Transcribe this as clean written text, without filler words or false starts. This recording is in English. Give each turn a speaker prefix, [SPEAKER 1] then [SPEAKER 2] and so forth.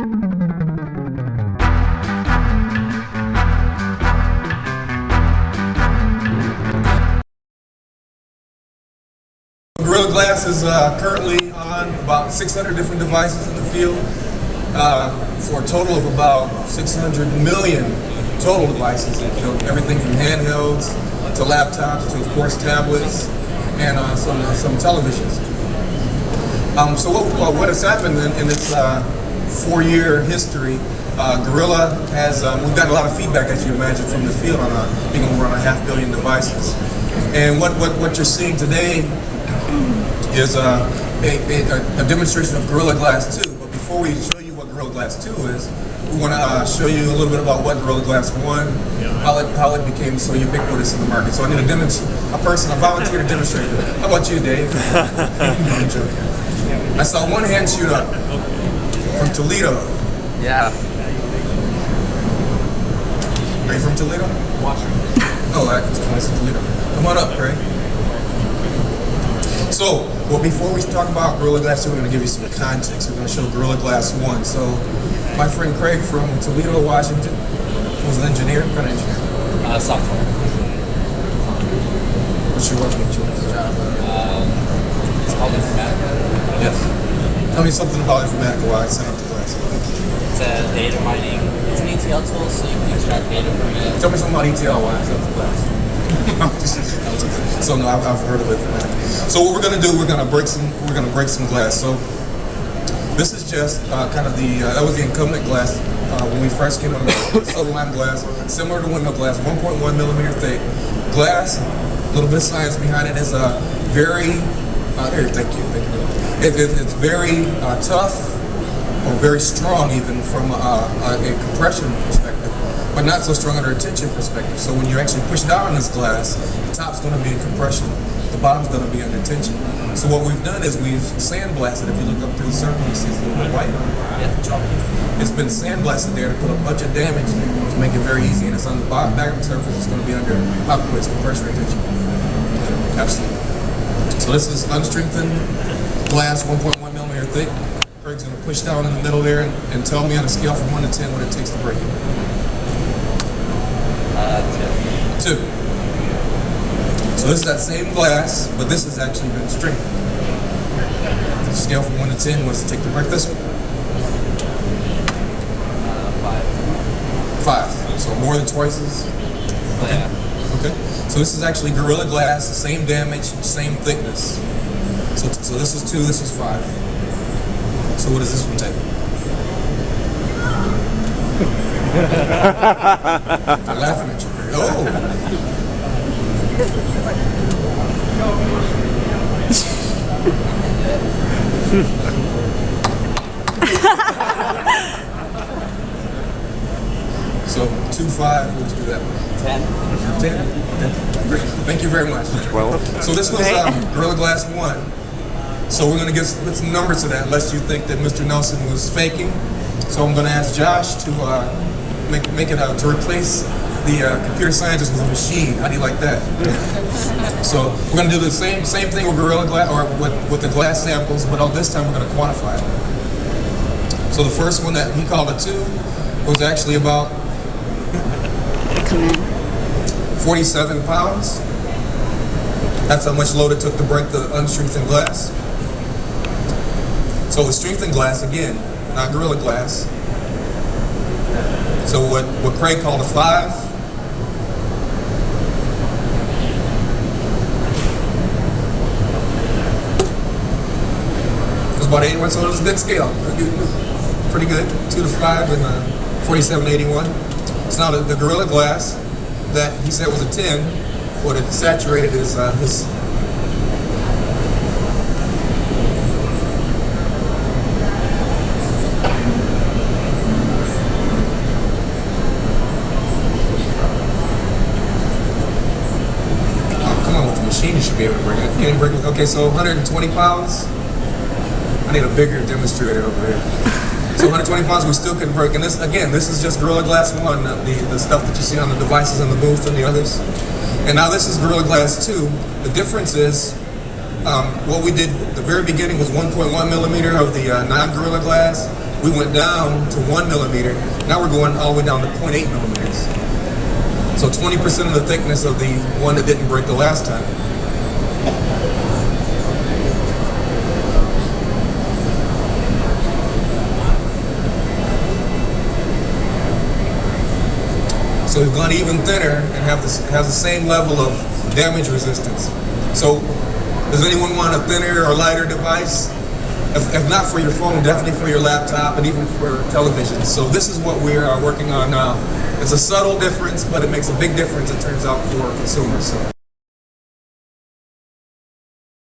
[SPEAKER 1] Gorilla Glass is currently on about 600 different devices in the field for a total of about 600 million total devices in the field. Everything from handhelds to laptops to, of course, tablets and some televisions. So what has happened in this 4-year history? Gorilla has, we've gotten a lot of feedback, as you imagine, from the field on being over on 500 million devices. And what you're seeing today is a demonstration of Gorilla Glass 2. But before we show you what Gorilla Glass 2 is, we want to show you a little bit about what Gorilla Glass 1, how it became so ubiquitous in the market. So I need a volunteer to demonstrate it. How about you, Dave? I'm joking. I saw one hand shoot up from Toledo.
[SPEAKER 2] Yeah.
[SPEAKER 1] Are you from Toledo?
[SPEAKER 2] Washington.
[SPEAKER 1] Oh, that's Toledo. Come on up, Craig. So, well, before we talk about Gorilla Glass 2, we're going to give you some context. We're going to show Gorilla Glass 1. So, my friend Craig from Toledo, Washington, was an engineer. What kind of engineer?
[SPEAKER 2] Software.
[SPEAKER 1] What's your job?
[SPEAKER 2] It's called Informatica.
[SPEAKER 1] Yes. Tell me something about Informatica while I set up the class.
[SPEAKER 2] It's a data mining. It's an ETL tool, so you can extract data from it.
[SPEAKER 1] Tell me something about ETL while I set up the class. So no, I've heard of it. So what we're going to do, we're going to break some glass. So this is just kind of that was the incumbent glass when we first came on the Sublime glass, similar to window glass, 1.1 millimeter thick glass. A little bit of science behind it. Is a very thank you. It's very tough or very strong even from a compression perspective, but not so strong under a tension perspective. So when you actually push down on this glass, the top's going to be in compression, the bottom's going to be under tension. So what we've done is we've sandblasted. If you look up through the circle, you see it's a little bit white. It's been sandblasted there to put a bunch of damage to make it very easy, and it's on the back of the surface. It's going to be under operates compression and tension. Absolutely. So this is unstrengthened glass, 1.1 millimeter thick. Craig's going to push down in the middle there and tell me on a scale from 1 to 10 what it takes to break it. 2. So this is that same glass, but this has actually been strengthened. Scale from 1 to 10, what's it take to break this one? 5. So more than twice as? Okay. So this is actually Gorilla Glass, the same damage, same thickness. So this is 2, this is 5. So what does this one take? I'm laughing at you. Oh! So 2, 5, let's do that one. 10. 10? Great. Thank you very much.
[SPEAKER 3] 12.
[SPEAKER 1] So this was Gorilla Glass 1. So we're going to put some numbers to that, unless you think that Mr. Nelson was faking. So I'm going to ask Josh to make it to replace the computer scientist with a machine. How do you like that? So we're going to do the same thing with Gorilla Glass, or with the glass samples, but this time we're going to quantify it. So the first one that he called a 2 was actually about 47 pounds. That's how much load it took to break the unstrengthened glass. So the strengthened glass, again, not Gorilla Glass. So what Craig called a 5. It was about 81, so it was a good scale. Pretty good, 2 to 5 and 47 to 81. So now the Gorilla Glass that he said was a 10, what it saturated is his. You should be able to break it. Can you break it? Okay, so 120 pounds. I need a bigger demonstrator over here. So 120 pounds, we still couldn't break. And this is just Gorilla Glass 1, the stuff that you see on the devices in the booth and the others. And now this is Gorilla Glass 2. The difference is, what we did at the very beginning was 1.1 millimeter of the non-Gorilla Glass. we went down to 1 millimeter. Now we're going all the way down to 0.8 millimeters. So 20% of the thickness of the one that didn't break the last time. So we've gone even thinner and has the same level of damage resistance. So does anyone want a thinner or lighter device? If not for your phone, definitely for your laptop and even for television. So this is what we are working on now. It's a subtle difference, but it makes a big difference, it turns out, for consumers. So.